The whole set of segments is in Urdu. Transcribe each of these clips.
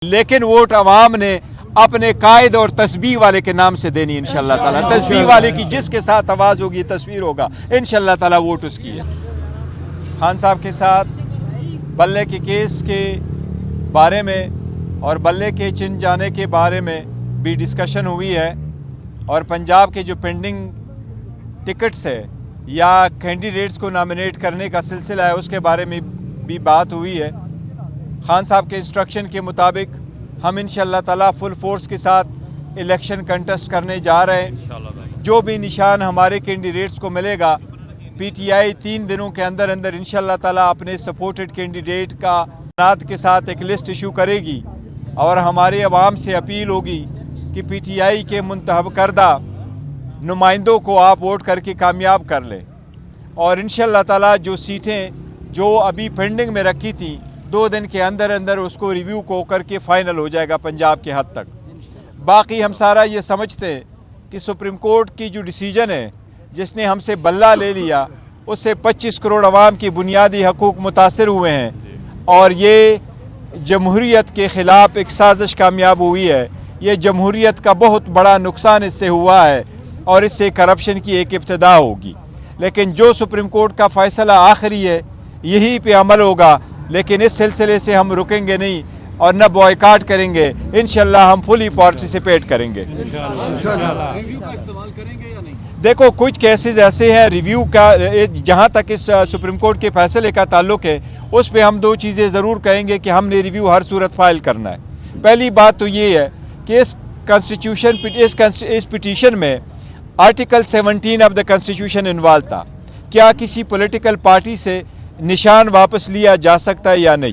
لیکن ووٹ عوام نے اپنے قائد اور تسبیح والے کے نام سے دینی انشاءاللہ تعالی. تسبیح والے کی جس کے ساتھ آواز ہوگی تصویر ہوگا انشاءاللہ تعالی ووٹ اس کی ہے. خان صاحب کے ساتھ بلے کے کیس کے بارے میں اور بلے کے چن جانے کے بارے میں بھی ڈسکشن ہوئی ہے اور پنجاب کے جو پینڈنگ ٹکٹس ہے یا کینڈیڈیٹس کو نامینیٹ کرنے کا سلسلہ ہے اس کے بارے میں بھی بات ہوئی ہے. خان صاحب کے انسٹرکشن کے مطابق ہم انشاءاللہ تعالیٰ فل فورس کے ساتھ الیکشن کنٹیسٹ کرنے جا رہے ہیں. جو بھی نشان ہمارے کینڈیڈیٹس کو ملے گا پی ٹی آئی 3 دنوں کے اندر انشاءاللہ تعالیٰ اپنے سپورٹڈ کینڈیڈیٹ کا نعت کے ساتھ ایک لسٹ ایشو کرے گی اور ہمارے عوام سے اپیل ہوگی کہ پی ٹی آئی کے منتخب کردہ نمائندوں کو آپ ووٹ کر کے کامیاب کر لیں اور انشاءاللہ تعالیٰ جو سیٹیں جو ابھی پینڈنگ میں رکھی تھیں 2 دن کے اندر اس کو ریویو کو کر کے فائنل ہو جائے گا پنجاب کے حد تک. باقی ہم سارا یہ سمجھتے ہیں کہ سپریم کورٹ کی جو ڈیسیجن ہے جس نے ہم سے بلہ لے لیا اس سے 25 کروڑ عوام کی بنیادی حقوق متاثر ہوئے ہیں اور یہ جمہوریت کے خلاف ایک سازش کامیاب ہوئی ہے. یہ جمہوریت کا بہت بڑا نقصان اس سے ہوا ہے اور اس سے کرپشن کی ایک ابتدا ہوگی. لیکن جو سپریم کورٹ کا فیصلہ آخری ہے یہی پہ عمل ہوگا. لیکن اس سلسلے سے ہم رکیں گے نہیں اور نہ بوائیکاٹ کریں گے. انشاءاللہ ہم فلی پارٹیسپیٹ کریں گے. دیکھو کچھ کیسز ایسے ہیں ریویو کا جہاں تک اس سپریم کورٹ کے فیصلے کا تعلق ہے اس پہ ہم 2 چیزیں ضرور کہیں گے کہ ہم نے ریویو ہر صورت فائل کرنا ہے. پہلی بات تو یہ ہے کہ اس پٹیشن میں article 17 of the constitution involve تھا. کیا کسی پولیٹیکل پارٹی سے نشان واپس لیا جا سکتا ہے یا نہیں,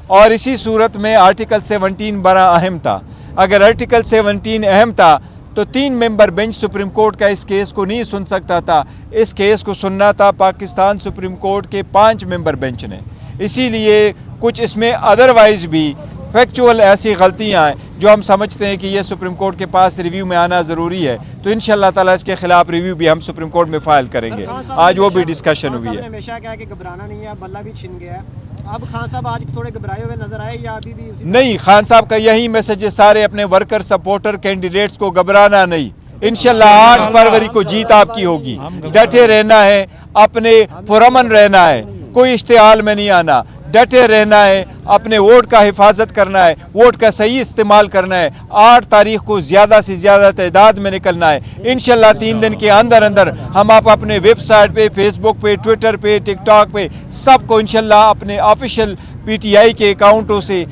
اور اسی صورت میں آرٹیکل 17 بڑا اہم تھا. اگر آرٹیکل 17 اہم تھا تو 3 ممبر بینچ سپریم کورٹ کا اس کیس کو نہیں سن سکتا تھا. اس کیس کو سننا تھا پاکستان سپریم کورٹ کے 5 ممبر بینچ نے. اسی لیے کچھ اس میں ادروائز بھی فیکچول ایسی غلطیاں ہیں جو ہم سمجھتے ہیں کہ یہ سپریم کورٹ کے پاس ریویو میں آنا ضروری ہے. تو انشاءاللہ تعالیٰ اس کے خلاف ریویو بھی ہم سپریم کورٹ میں فائل کریں گے. آج وہ بھی ڈسکشن ہوئی ہے. ہمیشہ کہا کہ گھبرانا نہیں ہے, بلہ بھی چھن گیا ہے. اب خان صاحب آج تھوڑے گھبرائے ہوئے نظر آئے یا ابھی بھی نہیں؟ خان صاحب کا یہی میسج ہے سارے اپنے ورکر سپورٹر کینڈیڈیٹس کو گھبرانا نہیں. انشاءاللہ 8 فروری کو جیت آپ کی ہوگی. ڈٹے رہنا ہے, اپنے پرامن رہنا ہے, کوئی اشتعال میں نہیں آنا, ڈٹے رہنا ہے, اپنے ووٹ کا حفاظت کرنا ہے, ووٹ کا صحیح استعمال کرنا ہے. 8 تاریخ کو زیادہ سے زیادہ تعداد میں نکلنا ہے. انشاءاللہ 3 دن کے اندر ہم آپ اپنے ویب سائٹ پہ, فیس بک پہ, ٹویٹر پہ, ٹک ٹاک پہ سب کو انشاءاللہ اپنے آفیشیل پی ٹی آئی کے اکاؤنٹوں سے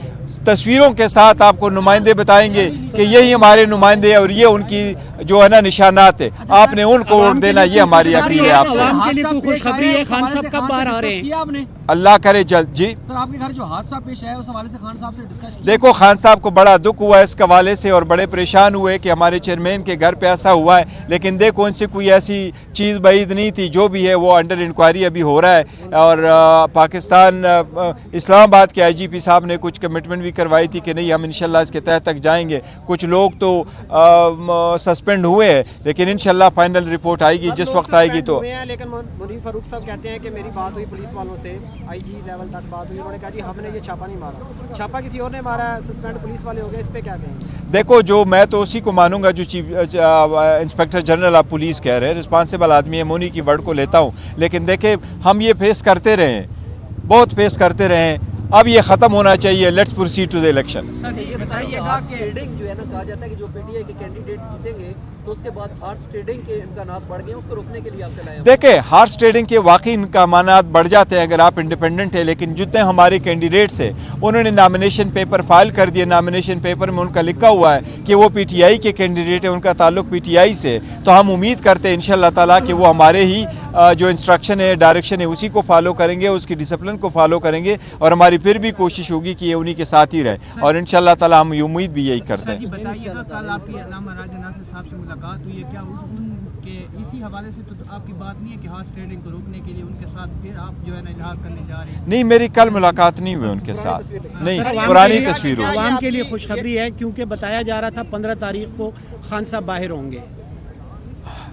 تصویروں کے ساتھ آپ کو نمائندے بتائیں گے کہ یہی ہمارے نمائندے اور یہ ان کی جو ہے نا نشانات ہے, آپ نے ان کو ووٹ دینا. یہ ہماری اپیل ہے آپ سے. اللہ کرے جلد. جی سر, آپ کے گھر جو حادثہ پیش آیا اس حوالے سے خان صاحب سے ڈسکس کیا؟ دیکھو خان صاحب کو بڑا دکھ ہوا ہے اس حوالے سے اور بڑے پریشان ہوئے کہ ہمارے چیئرمین کے گھر پہ ایسا ہوا ہے. لیکن دیکھو ان سے کوئی ایسی چیز بعید نہیں تھی. جو بھی ہے وہ انڈر انکوائری ابھی ہو رہا ہے اور پاکستان اسلام آباد کے IGP صاحب نے کچھ کمٹمنٹ بھی کروائی تھی کہ نہیں ہم انشاءاللہ اس کے تحت تک جائیں گے. کچھ لوگ تو سسپینڈ ہوئے ہیں لیکن انشاءاللہ فائنل رپورٹ آئے گی جس وقت آئے گی تو. لیکن منیف فاروق صاحب کہتے ہیں کہ میری بات ہوئی پولیس والوں سے, IG لیول تک بات ہوئی, انہوں نے کہا جی ہم نے یہ چھاپا نہیں مارا, چھاپا کسی اور نے مارا ہے, سسپینڈ پولیس والے ہو گئے. اس پہ کیا کہیں؟ دیکھو جو میں تو اسی کو مانوں گا جو انسپیکٹر جنرل آف پولیس کہہ رہے ہیں. رسپانسبل آدمی ہے, مونی کی ورڈ کو لیتا ہوں. لیکن دیکھیں ہم یہ فیس کرتے رہے ہیں, بہت فیس کرتے رہے ہیں. اب یہ ختم ہونا چاہیے. Let's proceed to the election. Sir یہ بتائیے گا کہ ٹریڈنگ جو ہے نا, کہا جاتا ہے کہ جو پی ٹی آئی کے کینڈیڈیٹ جیتیں گے تو اس کے بعد ہارس ٹریڈنگ کے امکانات بڑھ گئے, اس کو روکنے کے لیے آپ چلائیں. دیکھیں ہارس ٹریڈنگ کے واقعی امکانات بڑھ جاتے ہیں اگر آپ انڈیپینڈنٹ ہیں. لیکن جتنے ہمارے کینڈیڈیٹس ہیں انہوں نے نامینیشن پیپر فائل کر دیے. نامینیشن پیپر میں ان کا لکھا ہوا ہے کہ وہ پی ٹی آئی کے کینڈیڈیٹ ہیں, ان کا تعلق پی ٹی آئی سے. تو ہم امید کرتے ہیں انشاءاللہ تعالیٰ کہ وہ ہمارے ہی جو انسٹرکشن ہے, ڈائریکشن ہے, اسی کو فالو کریں گے, اس کی ڈسپلن کو فالو کریں گے. اور ہماری پھر بھی کوشش ہوگی کہ یہ انہی کے ساتھ ہی رہے اور انشاءاللہ تعالیٰ ہم یہ امید بھی یہی کرتے ہیں. بتائیے گا کل آپ کی علامہ راجہ ناصر صاحب سے ملاقات ہوئی ہے, کیا کہ اسی حوالے سے تو آپ کی بات نہیں ہے کہ ہارس ٹریڈنگ کو روکنے کے لیے ان کے ساتھ پھر آپ جو ہے نا اظہار کرنے جا رہے ہیں؟ نہیں, میری کل ملاقات نہیں ہوئی ان کے ساتھ. نہیں, پرانی تصویر ہوئی. عوام کے لیے خوشخبری ہے کیونکہ بتایا جا رہا تھا 15 تاریخ کو خان صاحب باہر ہوں گے.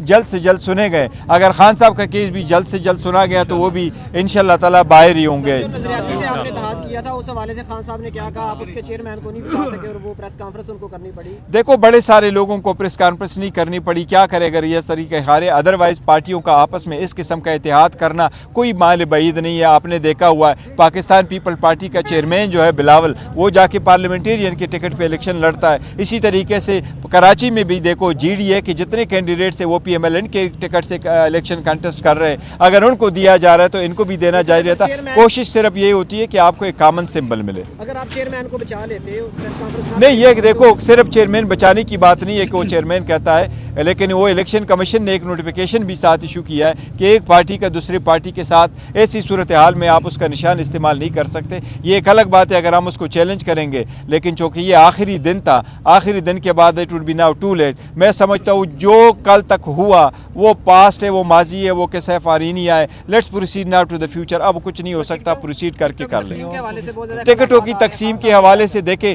جلد سے جلد سنے گئے، اگر خان صاحب کا کیس بھی جلد سے جلد سنا گیا تو وہ بھی انشاءاللہ تعالیٰ باہر ہی ہوں گے۔ جو نظریاتی سے آپ نے اتحاد کیا تھا اس حوالے سے خان صاحب نے کیا کہا؟ آپ اس کے چیئرمین کو نہیں بتا سکے اور وہ پریس کانفرنس ان کو کرنی پڑی۔ دیکھو بڑے سارے لوگوں کو پریس کانفرنس نہیں کرنی پڑی، کیا کرے اگر یہ طریقہ ہارے، ادروائز پارٹیوں کا آپس میں اس قسم کا اتحاد کرنا کوئی مال بعید نہیں ہے۔ آپ نے دیکھا ہوا ہے پاکستان پیپل پارٹی کا چیئرمین جو ہے بلاول، وہ جا کے پارلیمنٹیرین کے ٹکٹ پہ الیکشن لڑتا ہے۔ اسی طریقے سے کراچی میں بھی دیکھو جی ڈی اے کے جتنے کینڈیڈیٹس ہیں وہ پی ایم ایل این کے ٹکٹ سے الیکشن کنٹیسٹ کر رہے ہیں، اگر ان کو دیا جا رہا ہے تو ان کو بھی دینا جائز رہتا۔ کوشش صرف یہ ہوتی ہے کہ آپ کو ایک کامن سمبل ملے۔ اگر آپ چیئرمین کو بچا لیتے پریس کانفرنس نہیں، یہ دیکھو صرف چیئرمین بچانے کی بات نہیں ہے کہ وہ چیئرمین کہتا ہے، لیکن وہ الیکشن کمیشن نے ایک نوٹیفیکیشن بھی ساتھ ایشو کیا ہے کہ ایک پارٹی کا دوسری پارٹی کے ساتھ ایسی صورتحال میں آپ اس کا نشان استعمال نہیں کر سکتے۔ یہ ایک الگ بات ہے اگر ہم اس کو چیلنج کریں گے، لیکن چونکہ یہ آخری دن تھا، آخری دن کے بعد it would be now too late. میں سمجھتا ہوں جو کل تک ہوا وہ پاسٹ ہے، وہ ماضی ہے، وہ قصہ فارینی ہے۔ Let's proceed now to the future. اب کچھ نہیں ہو سکتا، پروسیڈ کر کے کر لیں۔ کے حوالے سے بہت زیادہ ٹکٹوں کی تقسیم کے حوالے سے دیکھیں،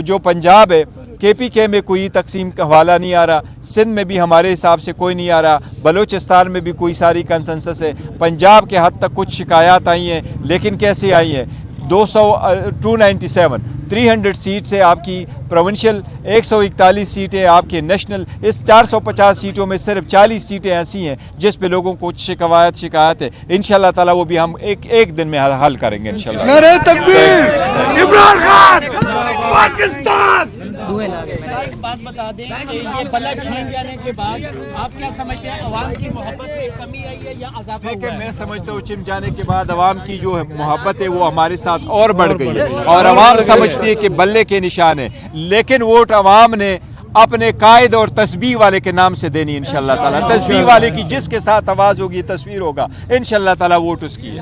جو پنجاب ہے کے پی کے میں کوئی تقسیم کا حوالہ نہیں آ رہا، سندھ میں بھی ہمارے حساب سے کوئی نہیں آ رہا، بلوچستان میں بھی کوئی ساری کنسنسس ہے، پنجاب کے حد تک کچھ شکایات آئی ہیں، لیکن کیسے آئی ہیں؟ 297 300 سیٹس ہے آپ کی پروونشل، 141 سیٹیں آپ کے نیشنل۔ اس 450 سیٹوں میں صرف 40 سیٹیں ایسی ہیں جس پہ لوگوں کو شکایت ہے۔ انشاءاللہ تعالیٰ وہ بھی ہم ایک دن میں حل کریں گے انشاءاللہ۔ نعرہ تکبیر، عمران خان پاکستان۔ ایک بات بتا دیں کہ یہ بلا چھین جانے کے بعد آپ کیا سمجھتے ہیں، عوام کی محبت میں کمی آئی ہے یا اضافہ ہوا ہے؟ میں سمجھتا ہوں چم جانے کے بعد عوام کی جو محبت ہے وہ ہمارے ساتھ اور بڑھ گئی ہے، اور عوام سمجھتی ہے کہ بلے کے نشان ہے، لیکن ووٹ عوام نے اپنے قائد اور تسبیح والے کے نام سے دینی انشاءاللہ تعالیٰ۔ تسبیح والے کی جس کے ساتھ آواز ہوگی تصویر ہوگا، انشاءاللہ تعالیٰ ووٹ اس کی ہے۔